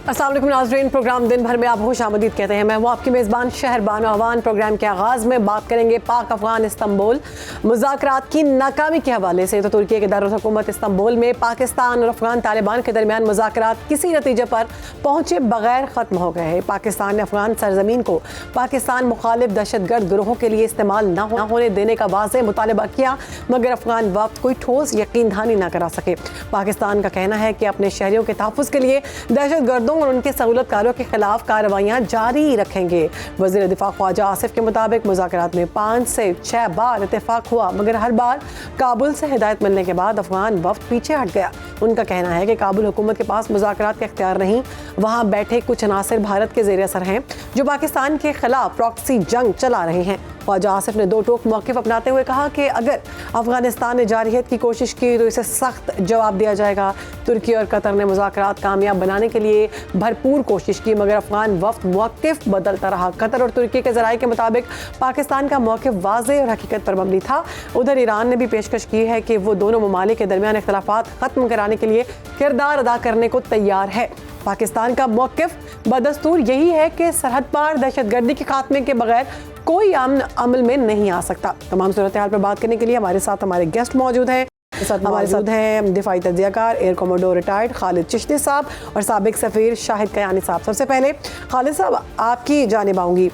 अस्सलाम वालेकुम नाज़रीन, प्रोग्राम दिन भर में आप खुशामदीद कहते हैं। मैं वो आपकी मेज़बान शहर बानो अवान। प्रोग्राम के आगाज़ में बात करेंगे पाक अफगान इस्तांबुल मुज़ाकरात की नाकामी के हवाले से। तो तुर्की के दारुल हुकूमत इस्तांबुल में पाकिस्तान और अफगान तालिबान के दरमियान मुज़ाकरात किसी नतीजे पर पहुंचे बगैर ख़त्म हो गए हैं। पाकिस्तान ने अफगान सरजमीन को पाकिस्तान मुखालिफ दहशतगर्द गिरोहों के लिए इस्तेमाल न होने देने का वाज़ेह मुतालबा किया, मगर अफगान वक्त कोई ठोस यकीन दहानी न करा सके। पाकिस्तान का कहना है कि अपने शहरियों के तहफ़्फ़ुज़ के लिए दहशतगर्दों और उनके सहूलतकारों के खिलाफ कार्रवाइयां जारी रखेंगे। वज़ीर दिफा ख्वाजा आसिफ के मुताबिक मुज़ाकरात में 5 से 6 बार इत्तेफाक हुआ, मगर हर बार काबुल से हिदायत मिलने के बाद अफगान वफ्द पीछे हट गया। उनका कहना है कि काबुल हुकूमत के पास मुज़ाकरात का इख्तियार नहीं, वहाँ बैठे कुछ अनासर भारत के ज़ेर असर हैं जो पाकिस्तान के खिलाफ प्रॉक्सी जंग चला रहे हैं। ख्वाजा आसिफ ने दो टोक मौक़िफ़ अपनाते हुए कहा कि अगर अफगानिस्तान ने जारहियत की कोशिश की तो इसे सख्त जवाब दिया जाएगा। तुर्की और कतर ने मुज़ाकरात कामयाब बनाने के लिए भरपूर कोशिश की, मगर अफगान वफ्द मौक़िफ़ बदलता रहा। कतर और तुर्की के ज़राए के मुताबिक पाकिस्तान का मौक़िफ़ वाज़ेह और हकीकत पर मबनी था। उधर ईरान ने भी पेशकश की है कि वो दोनों ममालिक के दरमियान इख्तिलाफ़ात ख़त्म कराने के लिए किरदार अदा करने को तैयार है। पाकिस्तान का मौक़िफ़ बदस्तूर यही है कि सरहद पार दहशतगर्दी के खात्मे के बगैर कोई अमल में नहीं आ सकता। तमाम सूरत हाल पर बात करने के लिए हमारे साथ हमारे गेस्ट मौजूद हैं। हमारे साथ हैं दिफाई तज्ज़ियाकार air commodore retired Khalid Chishti साहब और साबिक सफ़ीर शाहिद कयानी साहब। सबसे पहले खालिद साहब, आपकी जानिब आऊँगी।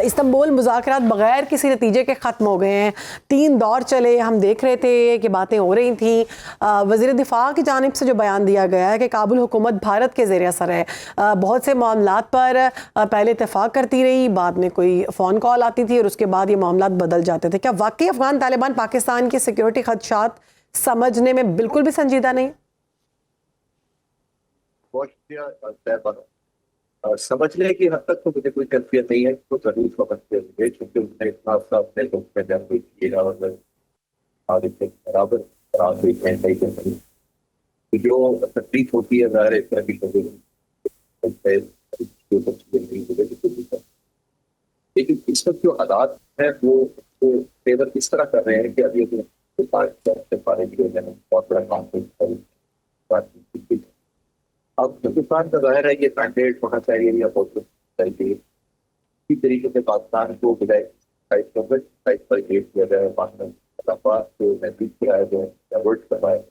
इस्तांबुल मुज़ाकरात बग़ैर किसी नतीजे के ख़त्म हो गए हैं। 3 दौर चले, हम देख रहे थे कि बातें हो रही थी। वज़ीर दिफा की जानिब से जो बयान दिया गया है कि काबुल हुकूमत भारत के ज़ेर असर है, बहुत से मामलात पर पहले इत्तेफाक करती रही, बाद में कोई फ़ोन कॉल आती थी और उसके बाद ये मामलात बदल जाते थे। क्या वाकई अफ़गान तालिबान पाकिस्तान के सिक्योरिटी खदशात समझने में बिल्कुल भी संजीदा नहीं? समझने की हद तक तो मुझे कोई कैफियत नहीं है, तो जरूर समझते होंगे क्योंकि उन्होंने इतना सा अपने लोग में जरूर किया और आगे से बराबर खराब हुई है। नहीं जो तकलीफ होती है ज़ाहिर है इस तरह की लेकिन इस वक्त जो हालात है वो फेवर इस तरह कर रहे हैं कि अभी बहुत बड़ा काम अब पाकिस्तान का ज़ाहिर है ये मैंडेट होना चाहिए या चाहिए इसी तरीके से पाकिस्तान को साइड पर किया जाए, को महसूस कराया जाए, अवॉइड करवाए।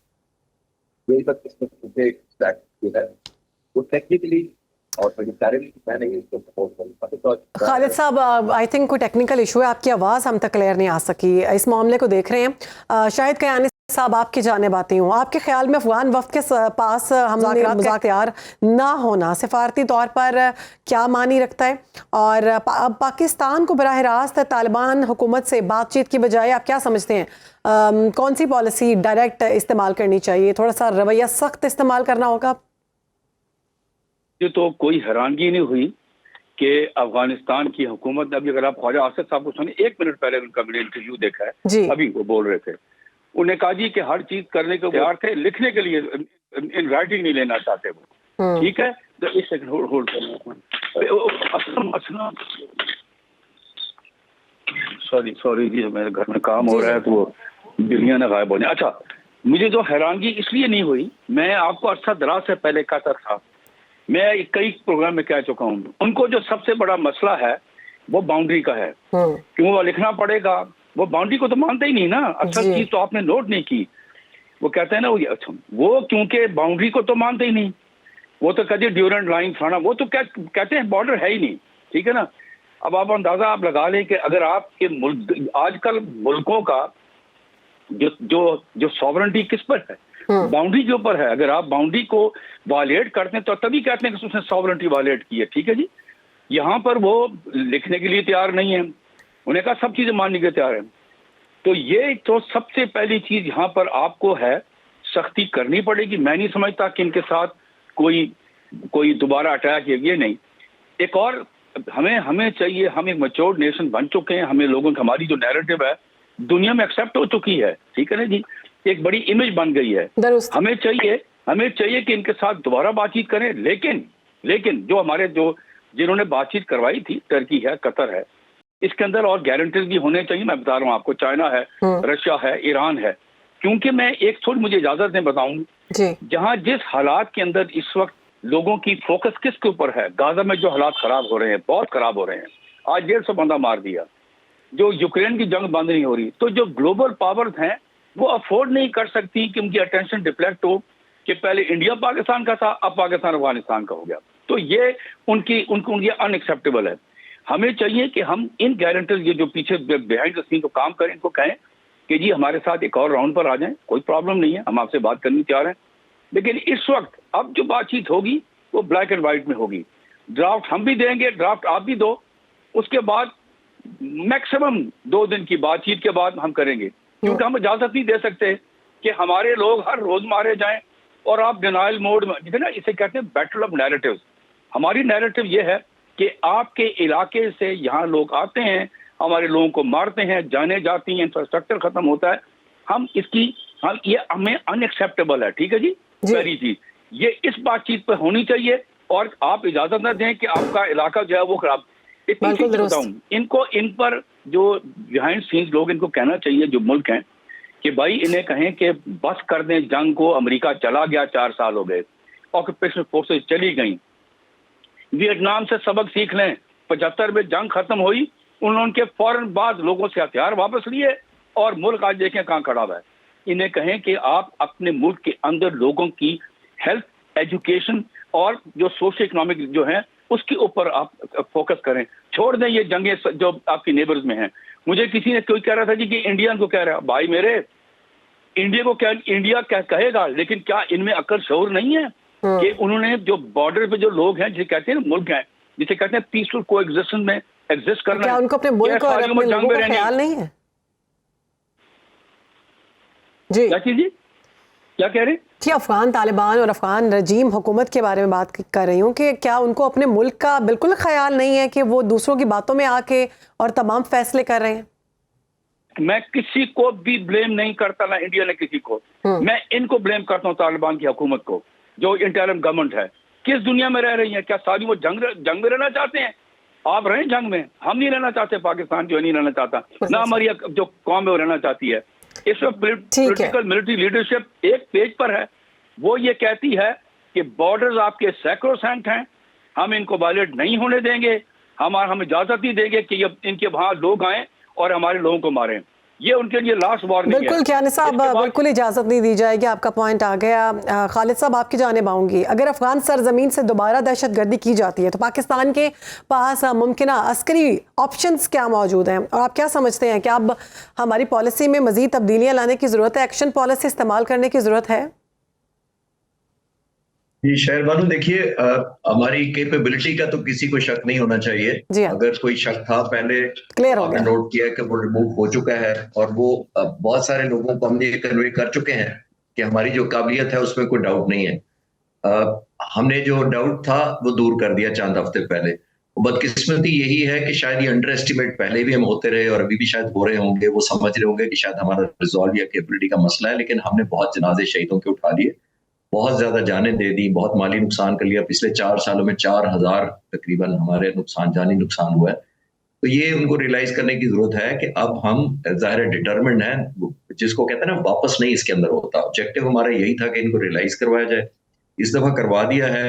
यही सब इसमें वो टेक्निकली और मैं नहीं इसको सपोर्ट करूँगा। खालिद साहब, आई थिंक कोई टेक्निकल इशू है, आपकी आवाज़ हम तक क्लियर नहीं आ सकी। इस मामले को देख रहे हैं। शायद कयानी साहब आपकी जानिब आती हूँ। आपके ख्याल में अफगान वफ्द के पास मुज़ाकरात का इख्तियार ना होना सिफारती तौर पर क्या मानी रखता है, और पाकिस्तान को बराह रास्त तालिबान हुकूमत से बातचीत की बजाय आप क्या समझते हैं कौन सी पॉलिसी डायरेक्ट इस्तेमाल करनी चाहिए? थोड़ा सा रवैया सख्त इस्तेमाल करना होगा? ये तो कोई हैरानगी नहीं हुई कि अफगानिस्तान की हुकूमत ने, अभी अगर आप ख्वाजा आसिफ साहब को सुने, 1 मिनट पहले उनका मैंने इंटरव्यू देखा है, अभी वो बोल रहे थे, उन्हें कहा जी कि हर चीज करने को तैयार थे, लिखने के लिए इन राइटिंग नहीं लेना चाहते वो। ठीक है, तो इस सेकंड होल्ड करना। सॉरी जी, मेरे घर में काम हो रहा है तो वो बिल्लियां ना गायब होने। अच्छा, मुझे जो हैरानगी इसलिए नहीं हुई, मैं आपको अरसा दराज से पहले कहता था, मैं कई प्रोग्राम में कह चुका हूँ, उनको जो सबसे बड़ा मसला है वो बाउंड्री का है, क्यों वो लिखना पड़ेगा, वो बाउंड्री को तो मानते ही नहीं ना। असल चीज तो आपने नोट नहीं की, वो कहते हैं ना वो क्योंकि बाउंड्री को तो मानते ही नहीं, वो तो कभी ड्यूरेंट लाइन फलाना, वो तो कहते हैं बॉर्डर है ही नहीं। ठीक है ना। अब आप अंदाजा आप लगा लें कि अगर आपके मुल्क आजकल मुल्कों का जो सॉवरेंटी किस पर है, बाउंड्री के ऊपर है। अगर आप बाउंड्री को वायलेट करते हैं तो तभी कहते हैं कि उसने सॉवरेंटी वायलेट की है। ठीक है जी, यहाँ पर वो लिखने के लिए तैयार नहीं है, उन्हें कहा सब चीजें मानने के तैयार है। तो ये तो सबसे पहली चीज यहाँ पर आपको है, सख्ती करनी पड़ेगी। मैं नहीं समझता कि इनके साथ कोई दोबारा अटैक, ये नहीं। एक और हमें चाहिए, हम एक मैच्योर्ड नेशन बन चुके हैं, हमें लोगों की, हमारी जो नैरेटिव है दुनिया में एक्सेप्ट हो चुकी है। ठीक है ना जी, एक बड़ी इमेज बन गई है। हमें चाहिए कि इनके साथ दोबारा बातचीत करें, लेकिन जो हमारे जिन्होंने बातचीत करवाई थी, टर्की है, कतर है, इसके अंदर और गारंटीज भी होने चाहिए। मैं बता रहा हूँ आपको, चाइना है, रशिया है, ईरान है। क्योंकि मैं एक थोड़ी, मुझे इजाजत नहीं बताऊं, जहां जिस हालात के अंदर इस वक्त लोगों की फोकस किसके ऊपर है? गाजा में जो हालात खराब हो रहे हैं, बहुत खराब हो रहे हैं, आज 150 बंदा मार दिया, जो यूक्रेन की जंग बंद नहीं हो रही, तो जो ग्लोबल पावर्स हैं वो अफोर्ड नहीं कर सकती कि उनकी अटेंशन डिफ्लेक्ट हो कि पहले इंडिया पाकिस्तान का था, अब पाकिस्तान अफगानिस्तान का हो गया। तो ये उनकी अनएक्सेप्टेबल है। हमें चाहिए कि हम इन गारंटीज, ये जो पीछे बिहाइंड द सीन को काम करें, इनको कहें कि जी हमारे साथ एक और राउंड पर आ जाएं, कोई प्रॉब्लम नहीं है, हम आपसे बात करनी तैयार हैं। लेकिन इस वक्त अब जो बातचीत होगी वो ब्लैक एंड व्हाइट में होगी। ड्राफ्ट हम भी देंगे, ड्राफ्ट आप भी दो, उसके बाद मैक्सिमम 2 दिन की बातचीत के बाद हम करेंगे, क्योंकि हम इजाजत नहीं दे सकते कि हमारे लोग हर रोज मारे जाएं और आप डिनाइल मोड में, जैसे ना इसे कहते हैं बैटल ऑफ नैरेटिव्स। हमारी नैरेटिव ये है कि आपके इलाके से यहाँ लोग आते हैं, हमारे लोगों को मारते हैं, जाने जाती हैं, इंफ्रास्ट्रक्चर खत्म होता है। ये हमें अनएक्सेप्टेबल है। ठीक है जी। पहली चीज ये इस बातचीत पर होनी चाहिए और आप इजाजत न दें कि आपका इलाका जो है वो खराब। इतनी चीज बताऊं इनको, इन पर जो बिहाइंड सीन्स लोग, इनको कहना चाहिए जो मुल्क हैं कि भाई इन्हें कहें कि बस कर दें जंग को। अमेरिका चला गया, 4 साल हो गए, ऑक्यूपेशनल फोर्सेज चली गई, वियतनाम से सबक सीख लें। 75 में जंग खत्म हुई, उनके फौरन बाद लोगों से हथियार वापस लिए और मुल्क आज देखें कहाँ खड़ा हुआ है। इन्हें कहें कि आप अपने मुल्क के अंदर लोगों की हेल्थ, एजुकेशन और जो सोशल इकोनॉमिक जो है उसके ऊपर आप फोकस करें। छोड़ दें ये जंगें जो आपकी नेबर्स में हैं। मुझे किसी ने कोई कह रहा था जी कि इंडिया को कह रहा है, भाई मेरे इंडिया क्या कहेगा, लेकिन क्या इनमें अक्ल शऊर नहीं है कि उन्होंने जो बॉर्डर पे जो लोग हैं, जिसे कहते हैं ना मुल्क हैं, जिसे कहते हैं पीसफुल कोएग्जिस्टेंस में एग्जिस्ट करना, क्या उनको अपने मुल्क और अपने लोगों का ख्याल नहीं है? जी क्या चीज, क्या कह रहे हैं? कि अफगान तालिबान और अफगान रजीम हुकूमत के बारे में बात कर रही हूँ कि क्या उनको अपने मुल्क का बिल्कुल ख्याल नहीं है कि वो दूसरों की बातों में आके और तमाम फैसले कर रहे हैं? मैं किसी को भी ब्लेम नहीं करता, ना इंडिया ने किसी को। मैं इनको ब्लेम करता हूँ, तालिबान की हुकूमत को, जो इंटरिम गवर्नमेंट है। किस दुनिया में रह रही है? क्या सारी वो जंग में रहना चाहते हैं? आप रहें जंग में, हम नहीं रहना चाहते, पाकिस्तान जो नहीं रहना चाहता, ना हमारी जो कौम है वो रहना चाहती है। इस वक्त पॉलिटिकल मिलिट्री लीडरशिप एक पेज पर है, वो ये कहती है कि बॉर्डर्स आपके सैक्रोसैंक्ट हैं, हम इनको वायलेट नहीं होने देंगे, हम इजाजत नहीं देंगे कि ये इनके वहां लोग आए और हमारे लोगों को मारें। ये उनके लिए लास्ट वार्निंग है। बिल्कुल कियानी साहब, बिल्कुल इजाजत नहीं दी जाएगी, आपका पॉइंट आ गया। खालिद साहब, आपकी जानिब आऊंगी। अगर अफगान सरजमीन से दोबारा दहशतगर्दी की जाती है तो पाकिस्तान के पास मुमकिन अस्करी ऑप्शंस क्या मौजूद हैं, और आप क्या समझते हैं कि अब हमारी पॉलिसी में मजीद तब्दीलियां लाने की जरूरत है, एक्शन पॉलिसी इस्तेमाल करने की जरूरत है? जी शहरबानू, देखिए हमारी कैपेबिलिटी का तो किसी को शक नहीं होना चाहिए। अगर कोई शक था पहले, क्लियर हो गया, नोट किया कि वो रिमूव हो चुका है, और वो बहुत सारे लोगों को हम ये कन्वे कर चुके हैं कि हमारी जो काबिलियत है उसमें कोई डाउट नहीं है। हमने जो डाउट था वो दूर कर दिया चंद हफ्ते पहले। बदकिस्मती यही है कि शायद ये अंडर एस्टिमेट पहले भी हम होते रहे और अभी भी शायद हो रहे होंगे। वो समझ रहे होंगे कि शायद हमारा रिजॉल्व या कैपेबिलिटी का मसला है, लेकिन हमने बहुत जनाजे शहीदों के उठा लिए, बहुत ज्यादा जानें दे दी, बहुत माली नुकसान कर लिया। पिछले 4 सालों में 4000 तकरीबन हमारे जानी नुकसान हुआ है। तो ये उनको रियलाइज करने की जरूरत है कि अब हम जाहिर डिटरमिन्ड हैं, जिसको कहते हैं ना वापस नहीं इसके अंदर होता। ऑब्जेक्टिव हमारा यही था कि इनको रियलाइज करवाया जाए, इस दफा करवा दिया है।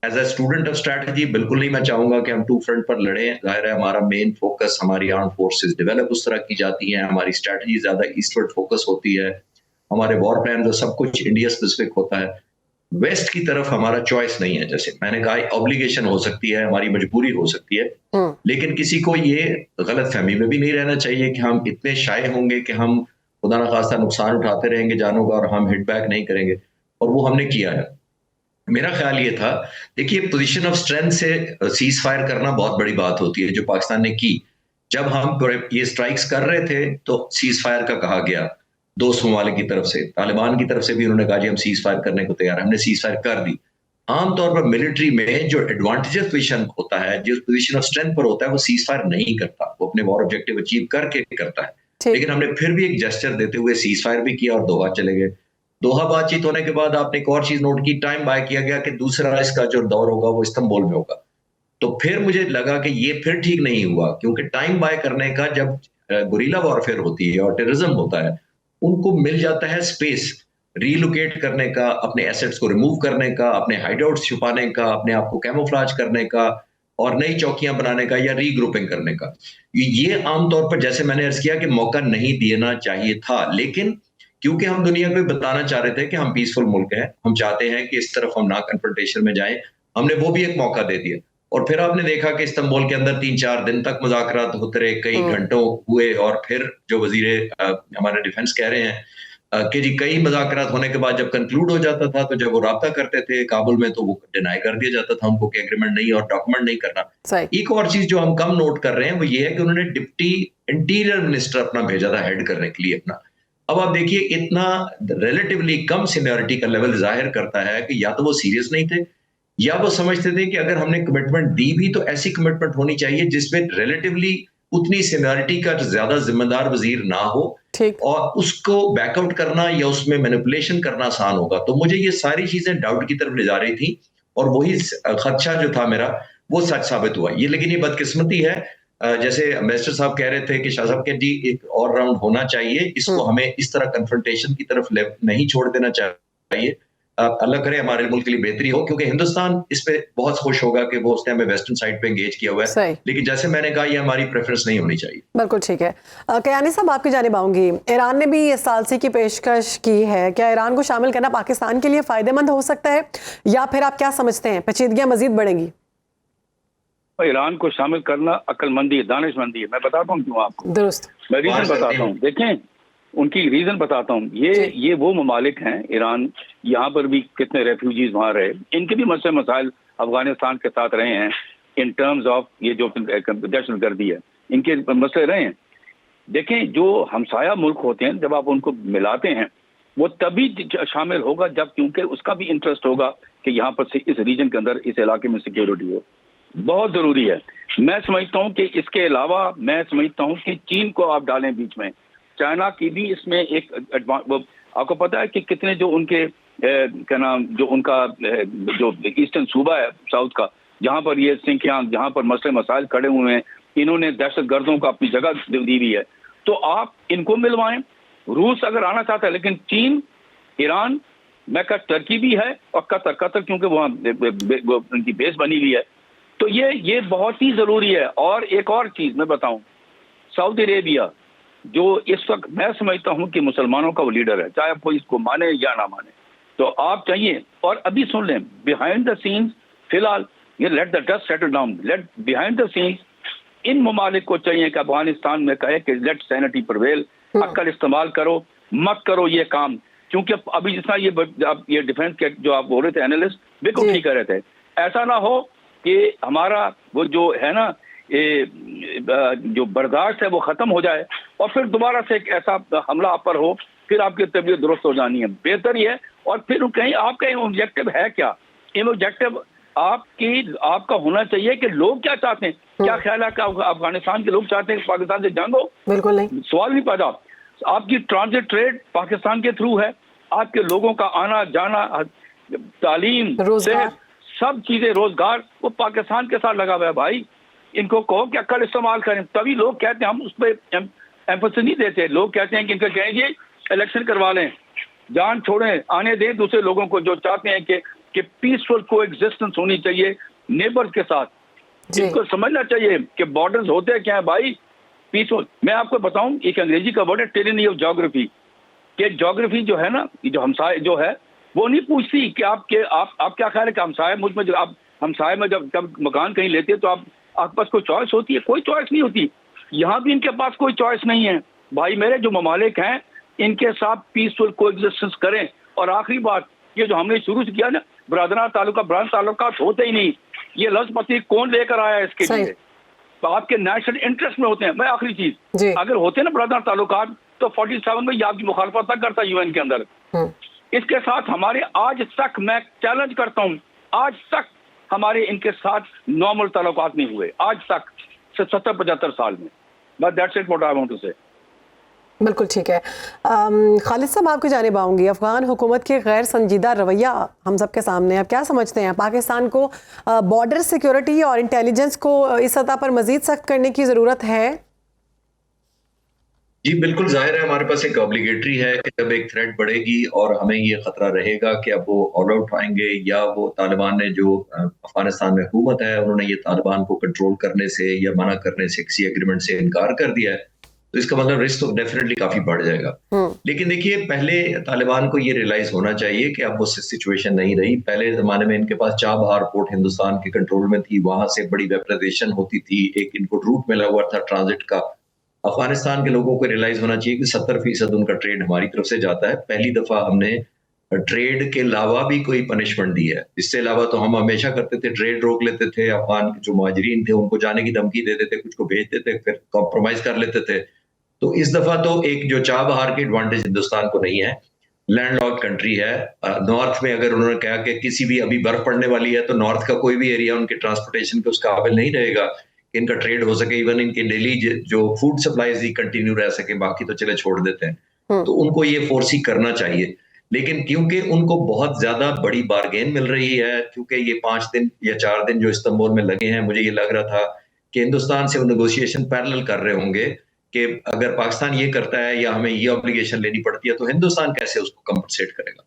As a student of strategy बिल्कुल नहीं मैं चाहूंगा कि हम 2 फ्रंट पर लड़ें। जाहिर है हमारा मेन फोकस, हमारी आर्म फोर्सेस डेवलप उस तरह की जाती हैं, हमारी स्ट्रैटेजी ज्यादा ईस्टवर्ड फोकस होती है, हमारे वॉर प्लान जो सब कुछ इंडिया स्पेसिफिक होता है। वेस्ट की तरफ हमारा चॉइस नहीं है। जैसे मैंने कहा, ऑब्लिगेशन हो सकती है, हमारी मजबूरी हो सकती है, लेकिन किसी को ये गलत फहमी में भी नहीं रहना चाहिए कि हम इतने शाये होंगे कि हम खुदा न खास्ता नुकसान उठाते रहेंगे जानों का और हम हिट बैक नहीं करेंगे, और वो हमने किया है। मेरा ख्याल ये था, देखिए पोजीशन ऑफ स्ट्रेंथ से सीज फायर करना बहुत बड़ी बात होती है, जो पाकिस्तान ने की। जब हम ये स्ट्राइक्स कर रहे थे तो सीज फायर का कहा गया दोस्त ममालिक की तरफ से, तालिबान की तरफ से भी उन्होंने कहा जी हम सीज फायर करने को तैयार हैं, हमने सीज फायर कर दी। आमतौर पर मिलिट्री में जो एडवांटेजेस पोजीशन होता है, जो पोजीशन ऑफ स्ट्रेंथ पर होता है, वो सीज फायर नहीं करता, वो अपने वॉर ऑब्जेक्टिव अचीव करके करता है। लेकिन हमने फिर भी एक जेस्चर देते हुए सीज फायर भी किया और दोहा चले गए। दोहा बातचीत होने के बाद आपने एक और चीज नोट की, टाइम बाय किया गया कि दूसरा इसका जो दौर होगा वो इस्तांबुल में होगा। तो फिर मुझे लगा कि ये फिर ठीक नहीं हुआ, क्योंकि टाइम बाय करने का जब गुरिल्ला वॉरफेयर होती है और टेररिज्म होता है, उनको मिल जाता है स्पेस। रीलोकेट करने का, अपने एसेट्स को रिमूव करने का, अपने हाइडआउट्स छुपाने का, अपने आप को कैमोफ्लेज करने का और नई चौकियां बनाने का या रीग्रुपिंग करने का। ये आमतौर पर, जैसे मैंने अर्ज किया, कि मौका नहीं देना चाहिए था, लेकिन क्योंकि हम दुनिया को बताना चाह रहे थे कि हम पीसफुल मुल्क हैं, हम चाहते हैं कि इस तरफ हम ना कन्फ्रंटेशन में जाएं, हमने वो भी एक मौका दे दिया। और फिर आपने देखा कि इस्तांबुल के अंदर 3-4 दिन तक मुज़ाकरात होते रहे, कई घंटों हुए, और फिर जो वजीर हमारे डिफेंस कह रहे हैं कि जी कई मुज़ाकरात होने के बाद जब कंक्लूड हो जाता था, तो जब वो राब्ता करते थे काबुल में, तो वो डिनाई कर दिया जाता था उनको कि एग्रीमेंट नहीं और डॉक्यूमेंट नहीं करना। एक और चीज जो हम कम नोट कर रहे हैं वो ये है कि उन्होंने डिप्टी इंटीरियर मिनिस्टर अपना भेजा था हेड करने के लिए अपना। अब आप देखिए, इतना रिलेटिवली कम सीनियरिटी का लेवल जाहिर करता है कि या तो वो सीरियस नहीं थे, या वो समझते थे कि अगर हमने कमिटमेंट दी भी तो ऐसी कमिटमेंट होनी चाहिए जिसमें रिलेटिवली उतनी सीनियरिटी का ज्यादा जिम्मेदार वजीर ना हो, और उसको बैकआउट करना या उसमें मैनिपुलेशन करना आसान होगा। तो मुझे ये सारी चीजें डाउट की तरफ ले जा रही थी, और वही खदशा जो था मेरा वो सच साबित हुआ। ये लेकिन ये बदकिस्मती है, जैसे एम्बेसडर साहब कह रहे थे कि शाह साहब के जी एक और राउंड होना चाहिए, इसको हमें इस तरह कन्फ्रंटेशन की तरफ नहीं छोड़ देना चाहिए। अल्लाह करे हमारे मुल्क के लिए बेहतरी हो, क्योंकि हिंदुस्तान इस पे बहुत खुश होगा कि वो उसने हमें वेस्टर्न साइड पे एंगेज किया हुआ है, लेकिन जैसे मैंने कहा ये हमारी प्रेफरेंस नहीं होनी चाहिए। बिल्कुल ठीक है। कयानी साहब, आपकी जानिब आऊंगी। ईरान ने भी इस सालसी की पेशकश की है, क्या ईरान को शामिल करना पाकिस्तान के लिए फायदेमंद हो सकता है, या फिर आप क्या समझते हैं पेचीदगियां मजीद बढ़ेंगी? ईरान को शामिल करना अक्लमंदी है, दानिशमंदी है। मैं बताता हूँ क्यों आपको। दुरुस्त, मैं रीजन बताता हूँ। देखें, उनकी रीजन बताता हूँ। ये वो ममालिक हैं, ईरान, यहाँ पर भी कितने रेफ्यूजीज वहाँ रहे, इनके भी मसले मसाइल अफगानिस्तान के साथ रहे हैं इन टर्म्स ऑफ ये जो दहशतगर्दी है, इनके मसले रहे हैं। देखें, जो हमसाया मुल्क होते हैं जब आप उनको मिलाते हैं वो तभी शामिल होगा जब, क्योंकि उसका भी इंटरेस्ट होगा कि यहाँ पर से इस रीजन के अंदर, इस इलाके में सिक्योरिटी हो, बहुत जरूरी है। मैं समझता हूँ कि इसके अलावा मैं समझता हूँ कि चीन को आप डालें बीच में, चाइना की भी इसमें एक आपको पता है कि कितने जो उनके क्या नाम, जो उनका जो ईस्टर्न सूबा है साउथ का, जहाँ पर ये सिंकियांग, जहाँ पर मसले मसाइल खड़े हुए हैं, इन्होंने दहशतगर्दों को अपनी जगह दी हुई है, तो आप इनको मिलवाएं। रूस अगर आना चाहता है, लेकिन चीन, ईरान, मैं कहा टर्की भी है, और कतर क्योंकि वहाँ उनकी बेस बनी हुई है, तो ये बहुत ही जरूरी है। और एक और चीज मैं बताऊं, सऊदी अरेबिया जो इस वक्त मैं समझता हूं कि मुसलमानों का वो लीडर है, चाहे कोई इसको माने या ना माने, तो आप चाहिए, और अभी सुन लें, बिहाइंड द सीन्स फिलहाल ये let the dust settle down, let behind the scenes इन ममालिक को चाहिए कि अफगानिस्तान में कहे कि लेट सैनिटी प्रिवेल, अक्ल इस्तेमाल करो, मत करो ये काम। क्योंकि अभी जितना ये डिफेंस के जो आप बोल रहे थे एनालिस्ट, बिल्कुल ठीक कह रहे थे, ऐसा ना हो कि हमारा वो जो है ना जो बर्दाश्त है वो खत्म हो जाए और फिर दोबारा से एक ऐसा हमला आप पर हो, फिर आपकी तबीयत दुरुस्त हो जानी है, बेहतर ही है। और फिर कहीं आपका ऑब्जेक्टिव है क्या, ऑब्जेक्टिव आपका होना चाहिए कि लोग क्या चाहते हैं। क्या ख्याल है कि अफगानिस्तान के लोग चाहते हैं पाकिस्तान से जंग हो? बिल्कुल नहीं, सवाल नहीं पैदा। आपकी ट्रांजिट ट्रेड पाकिस्तान के थ्रू है, आपके लोगों का आना जाना, तालीम, रोजगार, सब चीजें, रोजगार, वो पाकिस्तान के साथ लगा हुआ है। भाई इनको कहो कि अक्ल इस्तेमाल करें, तभी लोग कहते हैं, हम उस पर एम्फेसिस नहीं देते। लोग कहते हैं कि इनका कहेंगे इलेक्शन करवा लें, जान छोड़ें, आने दें दूसरे लोगों को जो चाहते हैं कि पीसफुल को एग्जिस्टेंस होनी चाहिए नेबर्स के साथ। इनको समझना चाहिए कि बॉर्डर्स होते क्या है भाई, पीसफुल। मैं आपको बताऊं, एक अंग्रेजी का वर्ड है टिरेनी ऑफ ज्योग्राफी, कि ज्योग्राफी जो है ना, जो हमसाए जो है, वो नहीं पूछती कि आप क्या ख्याल है कि हमसाए मुझ में, आप हमसाए में जब मकान कहीं लेते हैं तो आपके पास कोई चॉइस होती है? कोई चॉइस नहीं होती। यहाँ भी इनके पास कोई चॉइस नहीं है। भाई मेरे जो ममालिक हैं इनके साथ पीसफुल को एग्जिस्टेंस करें। और आखिरी बात, ये जो हमने शुरू से किया ना, ब्रादराना ताल्लुकात होते ही नहीं, ये लफ्ज पति कौन लेकर आया इसके लिए? तो आपके नेशनल इंटरेस्ट में होते हैं। मैं आखिरी चीज, अगर होते ना ब्रादराना ताल्लुकात तो 47 में ये आपकी मुखालफत तक करता यूएन के अंदर। इसके साथ हमारे आज तक, मैं चैलेंज करता हूँ, आज तक हमारे इनके साथ नॉर्मल ताल्लुकात नहीं हुए, आज तक 70-75 साल में। But that's it what I want to say. बिल्कुल ठीक है। खालिद साहब, आपकी जानिब आऊंगी। अफगान हुकूमत के गैर संजीदा रवैया हम सब के सामने, आप क्या समझते हैं पाकिस्तान को बॉर्डर सिक्योरिटी और इंटेलिजेंस को इस सतह पर मजीद सख्त करने की जरूरत है? जी बिल्कुल, जाहिर है हमारे पास एक ऑब्लिगेटरी है कि जब एक थ्रेट बढ़ेगी और हमें ये खतरा रहेगा कि अब वो ऑल आउट आएंगे, या वो तालिबान ने जो अफगानिस्तान में हुकूमत है उन्होंने ये तालिबान को कंट्रोल करने से या मना करने से, किसी एग्रीमेंट से इनकार कर दिया है, तो इसका मतलब रिस्क तो डेफिनेटली काफी बढ़ जाएगा। लेकिन देखिए, पहले तालिबान को ये रियलाइज होना चाहिए कि अब वो सिचुएशन नहीं रही। पहले जमाने में इनके पास चाबहार पोर्ट हिंदुस्तान के कंट्रोल में थी, वहां से बड़ी वेपनाइजेशन होती थी, एक इनको रूट मिला हुआ था ट्रांजिट का। अफगानिस्तान के लोगों को रियलाइज होना चाहिए कि 70% उनका ट्रेड हमारी तरफ से जाता है। पहली दफा हमने ट्रेड के अलावा भी कोई पनिशमेंट दी है। इससे अलावा तो हम हमेशा करते थे, ट्रेड रोक लेते थे, अफगान जो मुहाजिरीन थे उनको जाने की धमकी देते थे, कुछ को भेजते थे, फिर कॉम्प्रोमाइज कर लेते थे। तो इस दफा तो एक जो चाबहार की एडवांटेज हिंदुस्तान को नहीं है, लैंडलॉक्ड कंट्री है। नॉर्थ में अगर उन्होंने कहा कि किसी भी अभी बर्फ पड़ने वाली है तो नॉर्थ का कोई भी एरिया उनके ट्रांसपोर्टेशन के उस काबिल नहीं रहेगा कि इनका ट्रेड हो सके। इवन इनकी डेली जो फूड सप्लाईज ही कंटिन्यू रह सके, बाकी तो चले छोड़ देते हैं। तो उनको ये फोर्सी करना चाहिए, लेकिन क्योंकि उनको बहुत ज्यादा बड़ी बारगेन मिल रही है, क्योंकि ये 5 दिन या 4 दिन जो इस्तांबुल में लगे हैं, मुझे ये लग रहा था कि हिंदुस्तान से वो नेगोशिएशन पैरेलल कर रहे होंगे कि अगर पाकिस्तान ये करता है या हमें ये ऑब्लिगेशन लेनी पड़ती है तो हिंदुस्तान कैसे उसको कंपनसेट करेगा।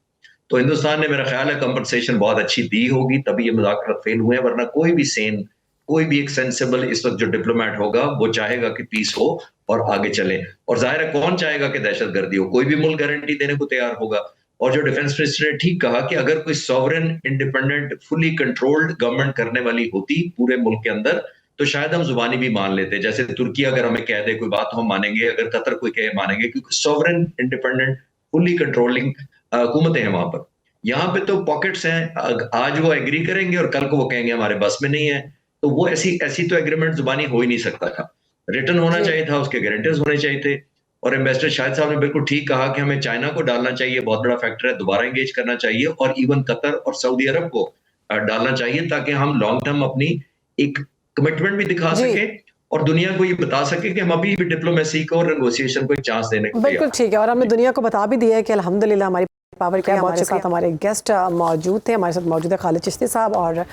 तो हिंदुस्तान ने, मेरा ख्याल है, कंपनसेशन बहुत अच्छी दी होगी, तभी ये मुज़ाकरात फेल हुए हैं। वरना कोई भी सेन, कोई भी एक सेंसिबल इस वक्त जो डिप्लोमेट होगा वो चाहेगा कि पीस हो और आगे चले। और जाहिर है कौन चाहेगा कि दहशतगर्दी हो, कोई भी मुल्क गारंटी देने को तैयार होगा। और जो डिफेंस मिनिस्टर ने ठीक कहा कि अगर कोई sovereign independent fully controlled government करने वाली होती पूरे मुल्क के अंदर तो शायद हम जुबानी भी मान लेते। जैसे तुर्की अगर हमें कह दे कोई बात तो हम मानेंगे, अगर कतर कोई कहे मानेंगे, क्योंकि सॉवरेन इंडिपेंडेंट फुली कंट्रोलिंग हुकूमतें हैं वहां पर। यहाँ पे तो पॉकेट्स हैं, आज वो एग्री करेंगे और कल को वो कहेंगे हमारे बस में नहीं है। तो वो ऐसी तो एग्रीमेंट जुबानी हो ही नहीं सकता था, रिटर्न होना चाहिए था, उसके गारंटीज होने चाहिए थे। और एम्बेसडर शाहिद साहब ने बिल्कुल ठीक कहा कि हमें चाइना को डालना चाहिए, बहुत बड़ा फैक्टर है, दोबारा एंगेज करना चाहिए, और इवन कतर और सऊदी अरब को डालना चाहिए, ताकि हम लॉन्ग टर्म अपनी एक कमिटमेंट भी दिखा सके और दुनिया को ये बता सके कि हम अभी भी डिप्लोमेसी को और नेगोशिएशन को एक चांस देने को बिल्कुल ठीक है। और हमने दुनिया को बता भी दिया है कि अल्हम्दुलिल्लाह हमारी पावर के हमारे साथ हमारे गेस्ट मौजूद थे, हमारे साथ मौजूद है खालिद चिश्ती साहब और